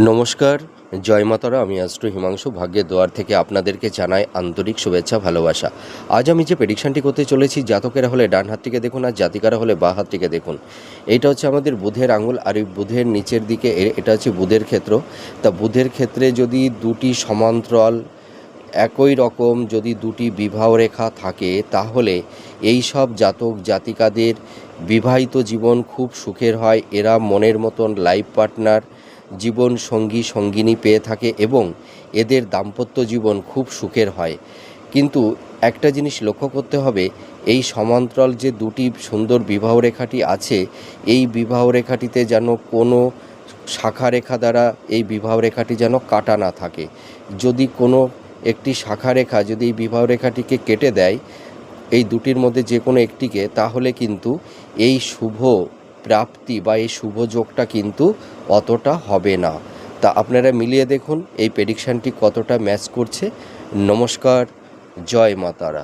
নমস্কার, জয় মাতারা। আমি অ্যাস্ট্রো হিমাংশু ভাগ্যের দুয়ার থেকে আপনাদেরকে জানাই আন্তরিক শুভেচ্ছা, ভালোবাসা। আজ আমি যে প্রেডিকশানটি করতে চলেছি, জাতকেরা হলে ডান হাতটিকে দেখুন আর জাতিকারা হলে বাঁ হাতটিকে দেখুন। এইটা হচ্ছে আমাদের বুধের আঙুল, আর এই বুধের নিচের দিকে এটা হচ্ছে বুধের ক্ষেত্র। তা বুধের ক্ষেত্রে যদি দুটি সমান্তরাল একই রকম যদি দুটি বিবাহ রেখা থাকে, তাহলে এই সব জাতক জাতিকাদের বিবাহিত জীবন খুব সুখের হয়। এরা মনের মতন লাইফ পার্টনার, জীবন সঙ্গী সঙ্গিনী পেয়ে থাকে এবং এদের দাম্পত্য জীবন খুব সুখের হয়। কিন্তু একটা জিনিস লক্ষ্য করতে হবে, এই সমান্তরাল যে দুটি সুন্দর বিবাহ রেখাটি আছে, এই বিবাহ রেখাটিতে যেন কোনো শাখা রেখা দ্বারা এই বিবাহ রেখাটি যেন কাটা না থাকে। যদি কোনো একটি শাখা রেখা যদি এই বিবাহ রেখাটিকে কেটে দেয়, এই দুটির মধ্যে যে কোনো একটিকে, তাহলে কিন্তু এই শুভ প্রাপ্তি বা এই শুভ যোগটা কিন্তু অতটা হবে না। তা আপনারা মিলিয়ে দেখুন এই প্রেডিকশানটি কতটা ম্যাচ করছে। নমস্কার, জয় মা তারা।